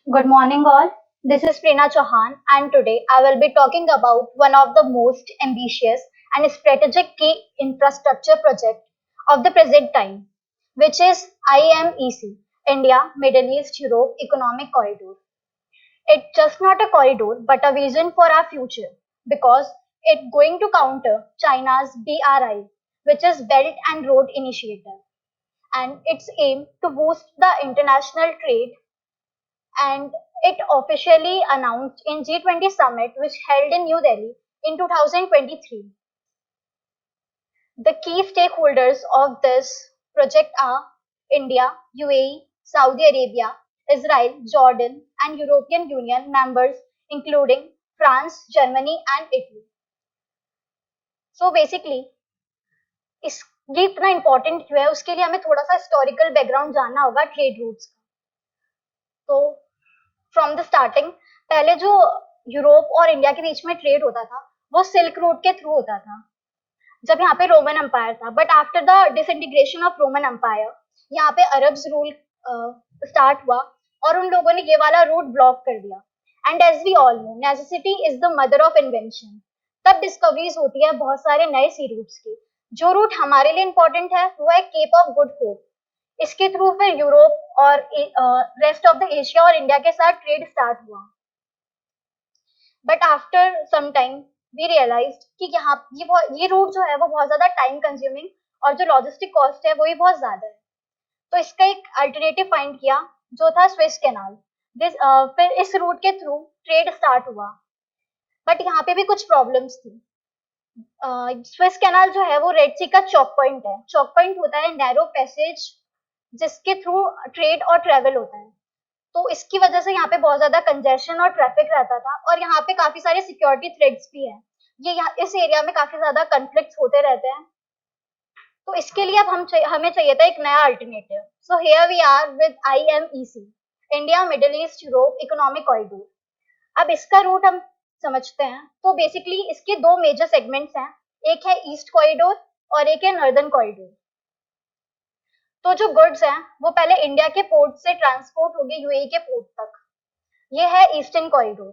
Good morning, all. This is Prerna Chauhan, and today I will be talking about one of the most ambitious and strategic key infrastructure project of the present time, which is IMEC, India Middle East Europe Economic Corridor. It's just not a corridor, but a vision for our future because it's going to counter China's BRI, which is Belt and Road Initiative, and its aim to boost the international trade and it officially announced in G20 summit which held in New Delhi in 2023. The key stakeholders of this project are India, UAE, Saudi Arabia, Israel, Jordan and European Union members including France, Germany and Italy. So basically इस ये इतना important क्यों है उसके लिए हमें थोड़ा सा हिस्टोरिकल बैकग्राउंड जानना होगा ट्रेड रूट्स का। तो फ्रॉम द स्टार्टिंग पहले जो यूरोप और इंडिया के बीच में ट्रेड होता था वो सिल्क रूट के थ्रू होता था जब यहाँ पे रोमन एम्पायर था। But after the disintegration of Roman empire यहाँ पे अरब्स रूल स्टार्ट हुआ और उन लोगों ने ये वाला रूट ब्लॉक कर दिया। And as we all know necessity is the mother of invention. तब डिस्कवरीज होती है बहुत सारे नए सी रूट्स की। जो रूट हमारे लिए इंपॉर्टेंट है वो है केप ऑफ गुड होप। इसके थ्रू फिर यूरोप और रेस्ट ऑफ द एशिया और इंडिया के साथ ट्रेड स्टार्ट हुआ। But after some time we realise कि यहाँ ये रूट जो है वो बहुत ज्यादा टाइम कंज्यूमिंग और जो लॉजिस्टिक कॉस्ट है वो भी बहुत ज्यादा है। तो इसका एक अल्टरनेटिव फाइंड किया जो था स्विस कैनाल। फिर इस रूट के थ्रू ट्रेड स्टार्ट हुआ बट यहाँ पे भी कुछ प्रॉब्लम्स थी। स्विस कैनाल जो है वो रेड सी का चौक पॉइंट है। चौक पॉइंट होता है नैरो पैसेज जिसके थ्रू ट्रेड और ट्रेवल होता है। तो इसकी वजह से यहाँ पे बहुत ज्यादा कंजेशन और ट्रैफिक रहता था और यहाँ पे काफी सारे सिक्योरिटी थ्रेट्स भी हैं। ये यहाँ इस एरिया में काफी ज्यादा कन्फ्लिक्ट्स होते रहते हैं। तो इसके लिए अब हमें चाहिए था एक नया alternative. So here we are with IMEC, India Middle East Europe economic corridor. अब इसका रूट हम समझते हैं। तो बेसिकली इसके दो मेजर सेगमेंट्स हैं, एक है ईस्ट कॉरिडोर और एक है नॉर्दर्न कॉरिडोर। तो जो गुड्स हैं वो पहले इंडिया के पोर्ट से ट्रांसपोर्ट होगी यूएई के पोर्ट तक, ये है ईस्टर्न कॉरिडोर।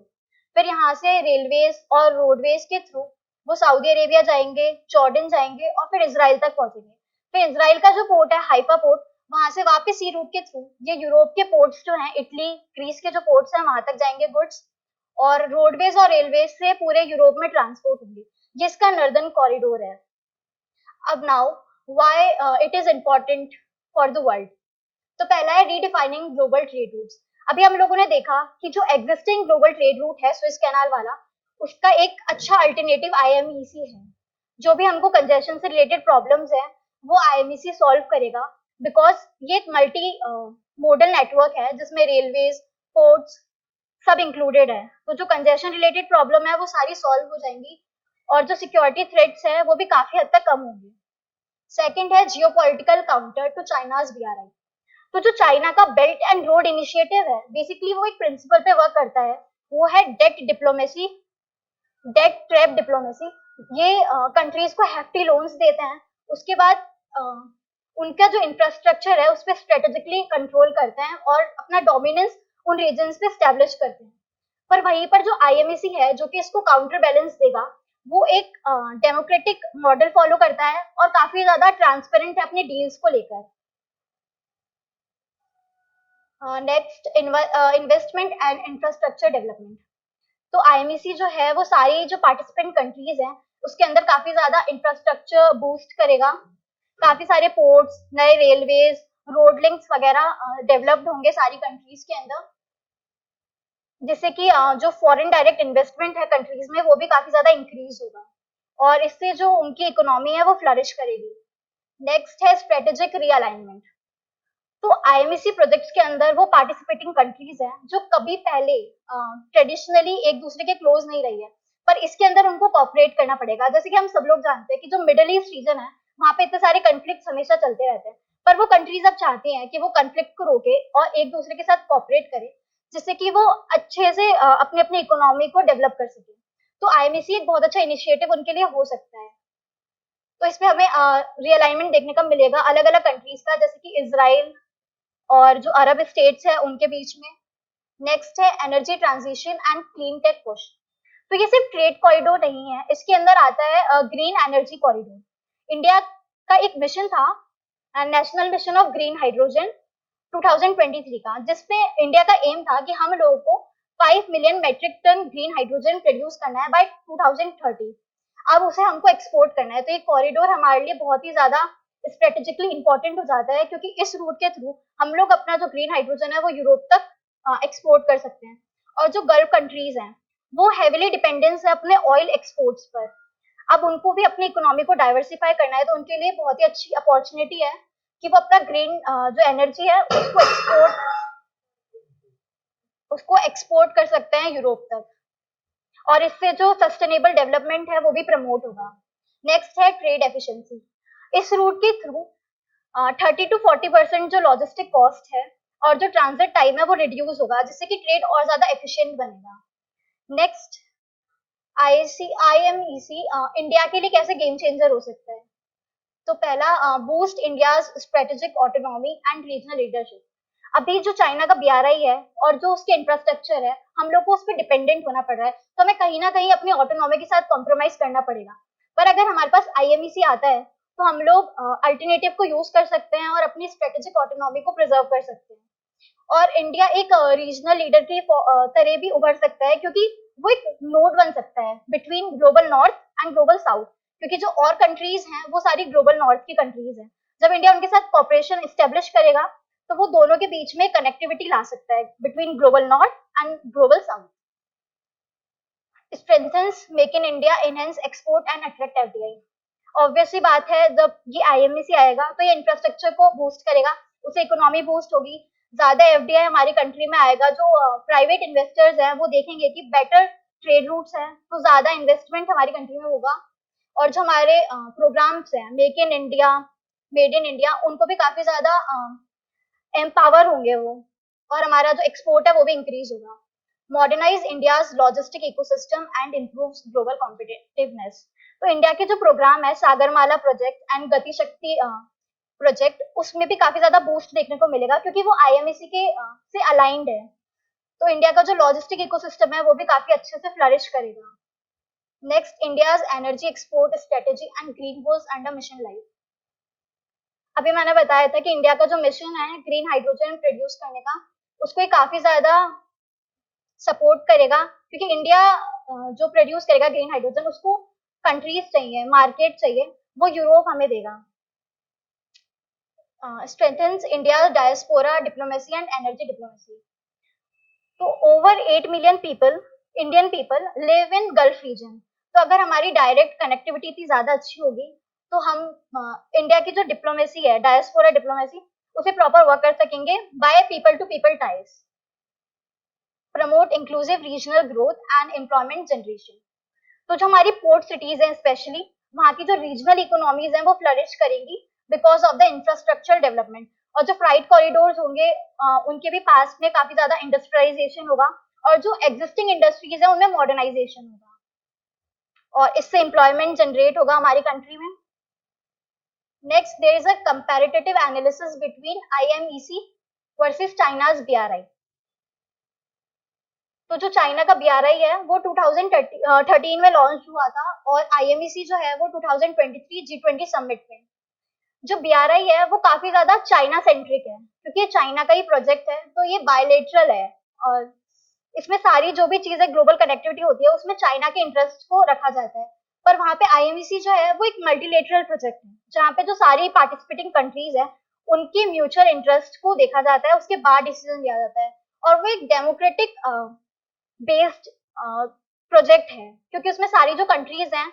फिर यहाँ से रेलवेज और रोडवेज के थ्रू वो सऊदी अरेबिया जाएंगे, जॉर्डन जाएंगे और फिर इसराइल तक पहुंचेंगे। फिर इसराइल का जो पोर्ट है हाइफा पोर्ट, वहां से वापस सी रूट के थ्रू ये यूरोप के पोर्ट्स जो हैं, इटली ग्रीस के जो पोर्ट्स हैं वहां तक जाएंगे गुड्स और रोडवेज और रेलवेज से पूरे यूरोप में ट्रांसपोर्ट होंगे, जिसका नॉर्दर्न कॉरिडोर है। अब now why it is important for the world. तो पहला है रीडिफाइनिंग ग्लोबल ट्रेड रूट्स। अभी हम लोगों ने देखा कि जो एग्जिस्टिंग ग्लोबल ट्रेड रूट है स्विस कैनाल वाला, उसका एक अच्छा अल्टरनेटिव IMEC है। जो भी हमको कंजेशन से रिलेटेड प्रॉब्लम्स है वो IMEC सॉल्व करेगा बिकॉज ये एक मल्टी मॉडल नेटवर्क है जिसमें रेलवेज, पोर्ट्स सब इंक्लूडेड है। तो जो कंजेशन रिलेटेड प्रॉब्लम है वो सारी सॉल्व हो जाएंगी और जो सिक्योरिटी थ्रेट्स है वो भी काफी हद तक कम होंगे। सेकेंड है geopolitical counter to China's BRI। तो जो चाइना का बेल्ट एंड रोड इनिशिएटिव है बेसिकली वो एक प्रिंसिपल पे वर्क करता है, वो है debt diplomacy, debt trap diplomacy. ये कंट्रीज को हेफ्टी लोन्स देते हैं, उसके बाद उनका जो इंफ्रास्ट्रक्चर है उस पर स्ट्रेटेजिकली कंट्रोल करते हैं और अपना डोमिनेंस उन रीजन्स पे स्टैब्लिश करते हैं। पर वहीं पर जो IMEC है जो कि इसको काउंटर बैलेंस देगा, वो एक डेमोक्रेटिक मॉडल फॉलो करता है और काफी ज्यादा ट्रांसपेरेंट है अपने डील्स को लेकर। Next investment and infrastructure development. तो IMEC जो है वो सारी जो पार्टिसिपेंट कंट्रीज हैं उसके अंदर काफी ज्यादा इंफ्रास्ट्रक्चर बूस्ट करेगा। काफी सारे पोर्ट्स, नए रेलवेज, रोड लिंक्स वगैरह डेवलप्ड होंगे सारी कंट्रीज के अंदर, जिससे कि जो फॉरेन डायरेक्ट इन्वेस्टमेंट है कंट्रीज में वो भी काफी ज्यादा इंक्रीज होगा और इससे जो उनकी इकोनॉमी है वो फ्लरिश करेगी। नेक्स्ट है स्ट्रेटेजिक रीअलाइनमेंट। तो IMEC प्रोजेक्ट्स के अंदर वो पार्टिसिपेटिंग कंट्रीज हैं जो कभी पहले ट्रेडिशनली एक दूसरे के क्लोज नहीं रही है, पर इसके अंदर उनको कॉपरेट करना पड़ेगा। जैसे कि हम सब लोग जानते हैं कि जो मिडिल ईस्ट रीजन है वहां पे इतने सारे कंफ्लिक्ट हमेशा चलते रहते हैं, पर वो कंट्रीज अब चाहती हैं कि वो कंफ्लिक्ट को रोके और एक दूसरे के साथ कॉपरेट करें जिससे कि वो अच्छे से अपनी अपनी इकोनॉमी को डेवलप कर सके। तो IMEC एक बहुत अच्छा इनिशिएटिव उनके लिए हो सकता है। तो इसमें हमें रीअलाइनमेंट देखने का मिलेगा अलग अलग कंट्रीज का, जैसे कि इसराइल और जो अरब स्टेट्स है उनके बीच में, नेक्स्ट है energy transition and clean tech push. तो ये सिर्फ ट्रेड कॉरिडोर नहीं है, इसके अंदर आता है ग्रीन एनर्जी कॉरिडोर। इंडिया का एक मिशन था, national mission of green hydrogen 2023 का, जिसमें इंडिया का एम था कि हम लोगों को 5 million metric ton green hydrogen produce करना है बाय 2030। अब उसे हमको एक्सपोर्ट करना है, तो ये कॉरिडोर हमारे लिए बहुत ही ज्यादा स्ट्रेटेजिकली इंपॉर्टेंट हो जाता है, क्योंकि इस रूट के थ्रू हम लोग अपना जो ग्रीन हाइड्रोजन है वो यूरोप तक एक्सपोर्ट कर सकते हैं। और जो गल्फ कंट्रीज हैं वो हेविली डिपेंडेंस है अपने ऑयल एक्सपोर्ट्स पर। अब उनको भी अपनी इकोनॉमी को डाइवर्सिफाई करना है, तो उनके लिए बहुत ही अच्छी अपॉर्चुनिटी है कि वो अपना ग्रीन जो एनर्जी है उसको एक्सपोर्ट कर सकते हैं यूरोप तक, और इससे जो सस्टेनेबल डेवलपमेंट है वो भी प्रमोट होगा। नेक्स्ट है ट्रेड एफिशिएंसी। इस रूट के थ्रू 30 to 40% जो लॉजिस्टिक कॉस्ट है और जो ट्रांजिट टाइम है वो रिड्यूस होगा, जिससे कि ट्रेड और ज्यादा एफिशिएंट बनेगा। नेक्स्ट IMEC इंडिया के लिए कैसे गेम चेंजर हो सकता है। तो पहला, boost India's strategic autonomy and regional leadership. अभी जो चाइना का BRI है और जो उसके इंफ्रास्ट्रक्चर है, हम लोग को उस पर डिपेंडेंट होना पड़ रहा है, तो हमें कहीं ना कहीं अपनी ऑटोनॉमी के साथ कॉम्प्रोमाइज करना पड़ेगा। पर अगर हमारे पास IMEC आता है तो हम लोग अल्टरनेटिव को यूज कर सकते हैं और अपनी स्ट्रेटेजिक ऑटोनॉमी को प्रिजर्व कर सकते हैं। और इंडिया एक रीजनल लीडर की तरह भी उभर सकता है, क्योंकि वो एक नोड बन सकता है between global north and global south, क्योंकि जो और कंट्रीज हैं वो सारी ग्लोबल नॉर्थ की कंट्रीज हैं। जब इंडिया उनके साथ कॉपरेशन स्टेब्लिश करेगा तो वो दोनों के बीच में कनेक्टिविटी ला सकता है between global north and global south. Strengthens make in India, enhance export and attract FDI। Obviously बात है, जब ये IMEC आएगा तो ये इंफ्रास्ट्रक्चर को बूस्ट करेगा, उससे इकोनॉमी बूस्ट होगी, ज्यादा FDI हमारी कंट्री में आएगा। जो प्राइवेट इन्वेस्टर्स हैं वो देखेंगे कि बेटर ट्रेड रूट्स हैं, तो ज्यादा इन्वेस्टमेंट हमारी कंट्री में होगा। और जो हमारे प्रोग्राम्स हैं make in India, made in India, उनको भी काफी ज्यादा एम्पावर होंगे वो, और हमारा जो एक्सपोर्ट है वो भी इंक्रीज होगा। Modernise India's logistic ecosystem and improves global competitiveness. तो इंडिया के जो प्रोग्राम है सागरमाला प्रोजेक्ट एंड गति शक्ति प्रोजेक्ट, उसमें भी काफी ज्यादा बूस्ट देखने को मिलेगा, क्योंकि वो IMEC के से अलाइंड है। तो इंडिया का जो लॉजिस्टिक इकोसिस्टम है वो भी काफी अच्छे से फ्लरिश करेगा। Next, India's energy export strategy and green goals under mission life. अभी मैंने बताया था कि इंडिया का जो मिशन है ग्रीन हाइड्रोजन प्रोड्यूस करने का, उसको काफी ज्यादा सपोर्ट करेगा, क्योंकि इंडिया जो प्रोड्यूस करेगा ग्रीन हाइड्रोजन, उसको कंट्रीज चाहिए, मार्केट चाहिए, वो यूरोप हमें देगा। Strengthens India diaspora diplomacy and energy diplomacy. तो over 8 million people, Indian people live in Gulf region. तो अगर हमारी डायरेक्ट कनेक्टिविटी इतनी ज्यादा अच्छी होगी तो हम इंडिया की जो डिप्लोमेसी है, डायस्पोरा डिप्लोमेसी, उसे प्रॉपर वर्क कर सकेंगे by people to people ties. Promote inclusive regional growth and employment generation. तो जो हमारी पोर्ट सिटीज हैं स्पेशली, वहाँ की जो रीजनल इकोनॉमीज हैं वो फ्लरिश करेंगी because of the infrastructure development. और जो फ्राइट कॉरिडोर्स होंगे उनके भी पास में काफी ज्यादा इंडस्ट्रियलाइजेशन होगा, और जो एग्जिस्टिंग इंडस्ट्रीज है उनमें मॉडर्नाइजेशन होगा, और इससे एम्प्लॉयमेंट जनरेट होगा हमारी कंट्री में। Next, there is a comparative analysis between IMEC versus China's BRI। तो जो चाइना का BRI है वो 2013 में लॉन्च हुआ था, और IMEC जो है वो 2023 G20 समिट में। जो BRI है वो काफी ज्यादा चाइना सेंट्रिक है, क्योंकि ये चाइना का ही प्रोजेक्ट है, तो ये बायलेटरल है, और इसमें सारी जो भी चीजें ग्लोबल कनेक्टिविटी होती है उसमें चाइना के इंटरेस्ट को रखा जाता है। पर वहाँ पे IMEC जो है वो एक मल्टीलेटरल प्रोजेक्ट है, जहाँ पे जो सारी पार्टिसिपेटिंग कंट्रीज है उनके म्यूचुअल इंटरेस्ट को देखा जाता है, उसके बाद डिसीजन लिया जाता है। और वो एक डेमोक्रेटिक बेस्ड प्रोजेक्ट है, क्योंकि उसमें सारी जो कंट्रीज हैं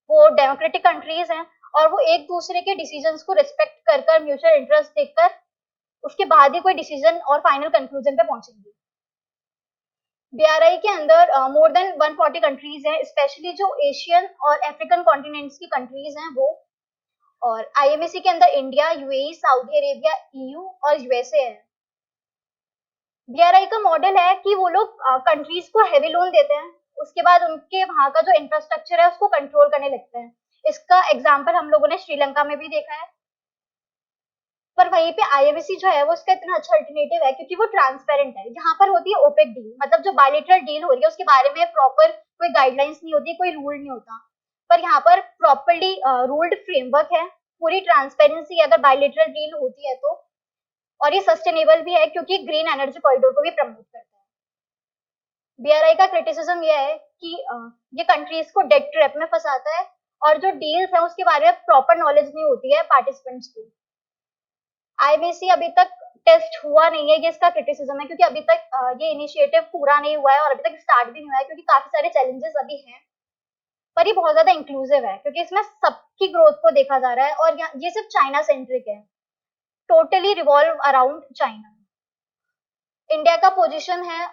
वो डेमोक्रेटिक कंट्रीज हैं, और वो एक दूसरे के डिसीजंस को रिस्पेक्ट कर कर, म्यूचुअल इंटरेस्ट देखकर, उसके बाद ही कोई डिसीजन और फाइनल कंक्लूजन पे पहुंचेंगे। BRI के अंदर मोर देन 140 कंट्रीज हैं, स्पेशली जो एशियन और अफ्रीकन कॉन्टिनेंट्स की कंट्रीज हैं वो। और IMEC के अंदर India, UAE, Saudi Arabia, EU और USA है। BRI का मॉडल है कि वो लोग कंट्रीज को हेवी लोन देते हैं, उसके बाद उनके वहां का जो इंफ्रास्ट्रक्चर है उसको कंट्रोल करने लगते हैं। इसका एग्जाम्पल हम लोगों ने श्रीलंका में भी देखा है। पर वहीं पे आईएमसी जो है वो इसका इतना अच्छा अल्टरनेटिव है क्योंकि वो ट्रांसपेरेंट है। यहाँ पर होती है ओपेक डील, मतलब जो बायलेटरल डील हो रही है उसके बारे में प्रॉपर कोई गाइडलाइंस नहीं होती, कोई रूल नहीं होता। पर यहाँ पर प्रॉपरली रूल्ड फ्रेमवर्क है, पूरी ट्रांसपेरेंसी अगर बायलेटरल डील होती है तो। और ये सस्टेनेबल भी है क्योंकि ग्रीन एनर्जी कॉरिडोर को भी प्रमोट करता है। बीआरआई का क्रिटिसिज्म यह है कि ये कंट्रीज को डेट ट्रैप में फंसाता है और जो डील्स है उसके बारे में प्रॉपर नॉलेज नहीं होती है पार्टिसिपेंट्स को। आईबीसी अभी तक टेस्ट हुआ नहीं है, ये इसका क्रिटिसिज्म है क्योंकि अभी तक ये इनिशिएटिव पूरा नहीं हुआ है और अभी तक स्टार्ट भी नहीं हुआ है क्योंकि काफी सारे चैलेंजेस अभी हैं। पर ये बहुत ज्यादा इंक्लूसिव है क्योंकि इसमें सबकी ग्रोथ को देखा जा रहा है और ये सिर्फ चाइना सेंट्रिक है, totally revolve around China. India का पोजीशन है,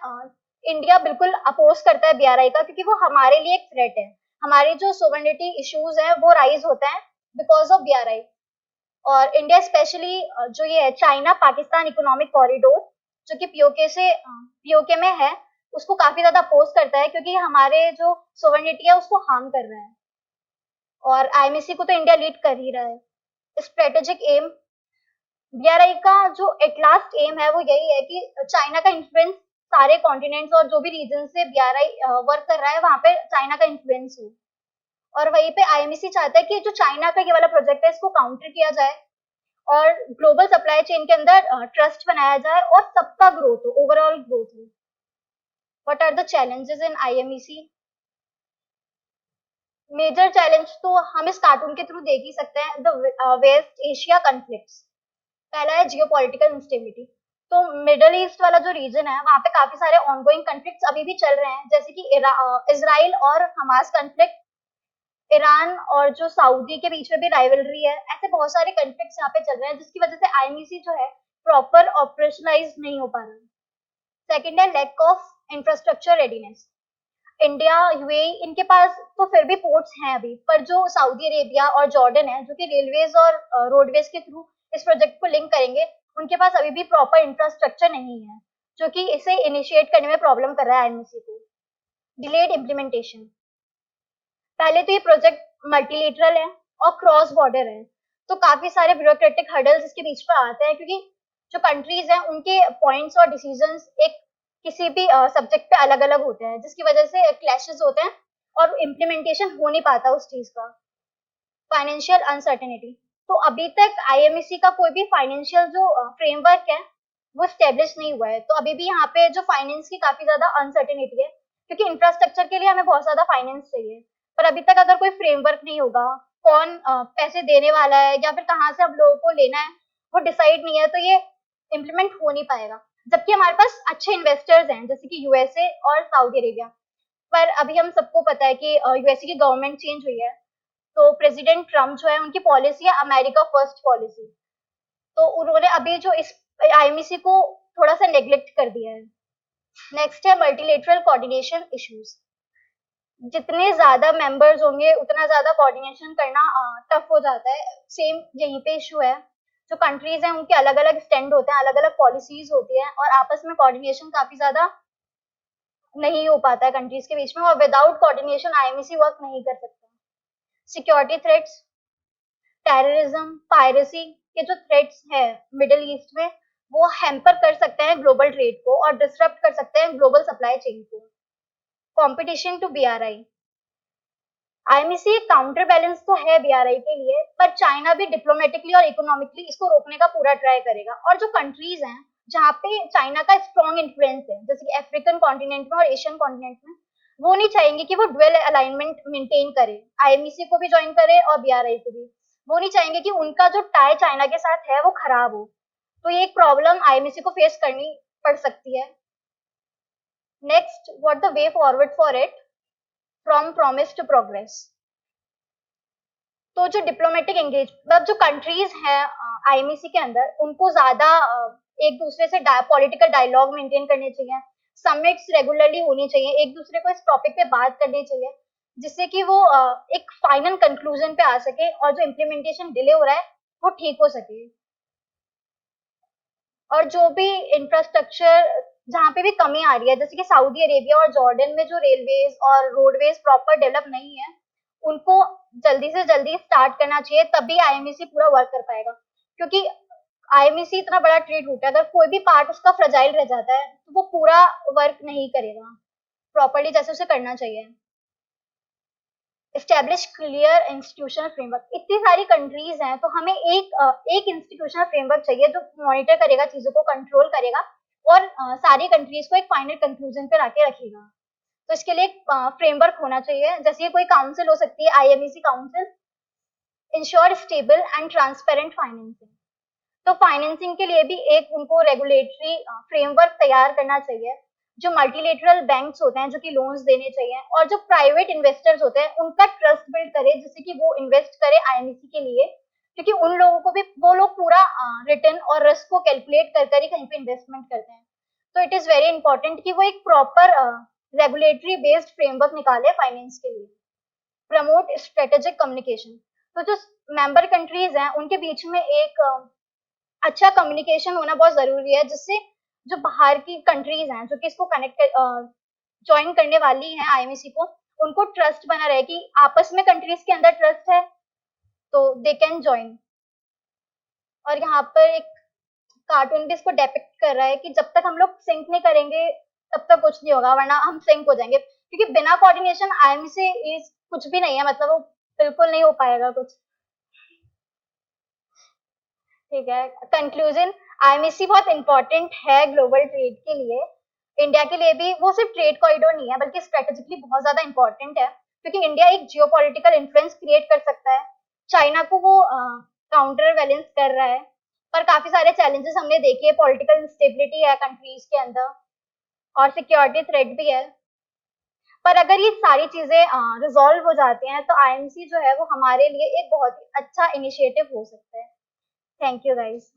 इंडिया बिल्कुल अपोज करता है बीआरआई का क्योंकि वो हमारे लिए एक थ्रेट है। हमारे जो सोवरेनिटी इश्यूज हैं वो राइज होते हैं बिकॉज ऑफ बीआरआई। और इंडिया स्पेशली जो ये है चाइना पाकिस्तान इकोनॉमिक कॉरिडोर जो कि पीओके में है, उसको काफी ज्यादा अपोज करता है क्योंकि हमारे जो सोवरेनिटी है उसको हार्म कर रहा है। और आईएमसी को तो इंडिया लीड कर ही रहा है। स्ट्रेटेजिक एम, बीआरआई का जो एट लास्ट एम है वो यही है कि चाइना का इन्फ्लुएंस सारे कॉन्टिनेंट्स और जो भी रीजन से बीआरआई वर्क कर रहा है वहां पे चाइना का इन्फ्लुएंस हो। और वहीं पे आईएमसी चाहता है कि जो चाइना का ये वाला प्रोजेक्ट है इसको काउंटर किया जाए और ग्लोबल सप्लाई चेन के अंदर ट्रस्ट बनाया जाए और सबका ग्रोथ हो, ओवरऑल ग्रोथ हो। What are the challenges in IMC? Major challenge तो हम इस कार्टून के थ्रू देख ही सकते हैं, द वेस्ट एशिया कॉन्फ्लिक्ट्स। पहला है जियोपॉलिटिकल इंस्टेबिलिटी। तो मिडल ईस्ट वाला जो रीजन है वहां पे काफी सारे ऑनगोइंग कॉन्फ्लिक्ट्स अभी भी चल रहे हैं, जैसे कि इसराइल और हमास कॉन्फ्लिक्ट, ईरान और जो सऊदी के बीच में भी राइवलरी है। ऐसे बहुत सारे कॉन्फ्लिक्ट्स यहाँ पे चल रहे हैं जिसकी वजह से आईएमसी जो है प्रॉपर ऑपरेशनलाइज नहीं हो पा रहा। सेकेंड है lack of infrastructure readiness. India, UAE, इनके पास तो फिर भी पोर्ट्स हैं अभी, पर जो सऊदी अरेबिया और जॉर्डन है जो कि रेलवेज और रोडवेज के थ्रू इस प्रोजेक्ट को लिंक करेंगे, उनके पास अभी भी प्रॉपर इंफ्रास्ट्रक्चर नहीं है जो कि इसे इनिशिएट करने में प्रॉब्लम कर रहा है आईएमसी को। डिलेड इम्प्लीमेंटेशन, पहले तो ये प्रोजेक्ट मल्टीलेटरल है और क्रॉस बॉर्डर है, तो काफी सारे ब्यूरोक्रेटिक हर्डल्स इसके बीच में आते हैं क्योंकि जो कंट्रीज हैं उनके पॉइंट्स और डिसीजंस एक किसी भी सब्जेक्ट पे अलग अलग होते हैं जिसकी वजह से क्लैशेस होते हैं और इम्प्लीमेंटेशन हो नहीं पाता उस चीज का। फाइनेंशियल अनसर्टेनिटी, तो अभी तक आईएमसी का कोई भी फाइनेंशियल जो फ्रेमवर्क है वो स्टेब्लिश नहीं हुआ है, तो अभी भी यहाँ पे जो फाइनेंस की काफी ज्यादा अनसर्टेनिटी है क्योंकि इंफ्रास्ट्रक्चर के लिए हमें बहुत ज्यादा फाइनेंस चाहिए। पर अभी तक अगर कोई फ्रेमवर्क नहीं होगा, कौन पैसे देने वाला है या फिर कहाँ से हम लोगों को लेना है वो डिसाइड नहीं है, तो ये इम्प्लीमेंट हो नहीं पाएगा। जबकि हमारे पास अच्छे इन्वेस्टर्स हैं जैसे कि यूएसए और सऊदी अरेबिया। पर अभी हम सबको पता है कि यूएसए की गवर्नमेंट चेंज हुई है, तो प्रेसिडेंट ट्रम्प जो है उनकी पॉलिसी है अमेरिका फर्स्ट पॉलिसी, तो उन्होंने अभी जो इस आईएमसी को थोड़ा सा नेग्लेक्ट कर दिया है। नेक्स्ट है मल्टीलेटरल कोऑर्डिनेशन इश्यूज। जितने ज्यादा मेंबर्स होंगे उतना ज्यादा कोऑर्डिनेशन करना टफ हो जाता है। सेम यहीं पे इशू है, जो कंट्रीज हैं उनके अलग अलग स्टैंड होते हैं, अलग अलग पॉलिसीज होती हैं और आपस में कोऑर्डिनेशन काफी ज्यादा नहीं हो पाता है कंट्रीज के बीच में, और विदाउट कोऑर्डिनेशन आईएमसी वर्क नहीं कर सकता। सिक्योरिटी थ्रेट्स, टेररिज्म, पायरेसी के जो थ्रेट्स हैं मिडिल ईस्ट में वो हैम्पर कर सकते हैं ग्लोबल ट्रेड को और डिसरप्ट कर सकते हैं ग्लोबल सप्लाई चेन को। कंपटीशन टू बीआरआई, आईएमसी एक काउंटर बैलेंस तो है बीआरआई के लिए, पर चाइना भी डिप्लोमेटिकली और इकोनॉमिकली इसको रोकने का पूरा ट्राई करेगा। और जो कंट्रीज हैं जहाँ पे चाइना का स्ट्रॉन्ग इन्फ्लुएंस है जैसे कि अफ्रीकन कॉन्टिनेंट में और एशियन कॉन्टिनेंट में, वो नहीं चाहेंगे कि वो ड्वेल अलाइनमेंट मेंटेन करे, आईएमसी को भी ज्वाइन करे और बीआरआई को भी। वो नहीं चाहेंगे कि उनका जो टाई चाइना के साथ है वो खराब हो, तो ये एक प्रॉब्लम आईएमसी को फेस करनी पड़ सकती है। Next, what the way forward for it from promise to progress. तो जो डिप्लोमेटिक एंगेज मतलब जो कंट्रीज हैं आईएमसी के अंदर, उनको ज्यादा एक दूसरे से पॉलिटिकल डायलॉग मेंटेन करने चाहिए, समिट्स रेगुलरली होनी चाहिए, एक दूसरे को इस टॉपिक पे बात करनी चाहिए जिससे कि वो एक फाइनल कंक्लूजन पे आ सके और जो इम्प्लीमेंटेशन डिले हो रहा है वो ठीक हो सके। और जो भी इंफ्रास्ट्रक्चर जहाँ पे भी कमी आ रही है जैसे कि सऊदी अरेबिया और जॉर्डन में जो रेलवेज और रोडवेज प्रॉपर डेवलप नहीं है, उनको जल्दी से जल्दी स्टार्ट करना चाहिए, तभी आईएमसी पूरा वर्क कर पाएगा। क्योंकि आईएमसी इतना बड़ा ट्रेड रूट है, अगर कोई भी पार्ट उसका फ्रजाइल रह जाता है तो वो पूरा वर्क नहीं करेगा प्रॉपरली जैसे उसे करना चाहिए। एस्टेब्लिश क्लियर इंस्टीट्यूशनल फ्रेमवर्क, इतनी सारी कंट्रीज हैं तो हमें एक इंस्टीट्यूशनल फ्रेमवर्क चाहिए जो मॉनिटर करेगा, चीजों को कंट्रोल करेगा और सारी कंट्रीज को एक फाइनल कंक्लूजन पे लाके रखेगा। तो इसके लिए एक फ्रेमवर्क होना चाहिए, जैसे कोई काउंसिल हो सकती है, IMC council, ensure stable and transparent financing. तो फाइनेंसिंग के लिए भी एक उनको रेगुलेटरी फ्रेमवर्क तैयार करना चाहिए, जो मल्टीलेटरल बैंक्स होते हैं जो कि लोन्स देने चाहिए, और जो प्राइवेट इन्वेस्टर्स होते हैं उनका ट्रस्ट बिल्ड करे जिससे कि वो इन्वेस्ट करे आईएमसी के लिए, क्योंकि उन लोगों को भी वो लोग पूरा रिटर्न और रिस्क को कैलकुलेट कर कर ही कहीं पे इन्वेस्टमेंट करते हैं। तो इट इज वेरी इंपॉर्टेंट कि वो एक प्रॉपर रेगुलेटरी बेस्ड फ्रेमवर्क निकाले फाइनेंस के लिए। प्रमोट स्ट्रेटेजिक कम्युनिकेशन, तो जो मेंबर कंट्रीज हैं उनके बीच में एक अच्छा कम्युनिकेशन होना बहुत जरूरी है, जिससे जो बाहर की कंट्रीज हैं जो कि इसको कनेक्ट ज्वाइन करने वाली हैं आईएमसी को, उनको ट्रस्ट बना रहे कि आपस में कंट्रीज के अंदर ट्रस्ट है तो दे कैन ज्वाइन। और यहाँ पर एक कार्टून भी इसको डेपिक्ट कर रहा है कि जब तक हम लोग सिंक नहीं करेंगे तब तक कुछ नहीं होगा, वरना हम सिंक हो जाएंगे, क्योंकि बिना कोऑर्डिनेशन आईएमसी इज कुछ भी नहीं है, मतलब वो बिल्कुल नहीं हो पाएगा कुछ। ठीक है, कंक्लूजन, आईएमसी बहुत इंपॉर्टेंट है ग्लोबल ट्रेड के लिए, इंडिया के लिए भी। वो सिर्फ ट्रेड कॉरिडोर नहीं है बल्कि स्ट्रेटेजिकली बहुत ज्यादा इंपॉर्टेंट है, क्योंकि इंडिया एक जियोपॉलिटिकल इन्फ्लुएंस क्रिएट कर सकता है, चाइना को वो काउंटर बैलेंस कर रहा है, पर काफी सारे चैलेंजेस हमने देखे, पॉलिटिकल इंस्टेबिलिटी है कंट्रीज के अंदर और सिक्योरिटी थ्रेट भी है। पर अगर ये सारी चीजें रिजॉल्व हो जाती हैं तो आईएमसी जो है वो हमारे लिए एक बहुत ही अच्छा इनिशिएटिव हो सकता है। Thank you guys.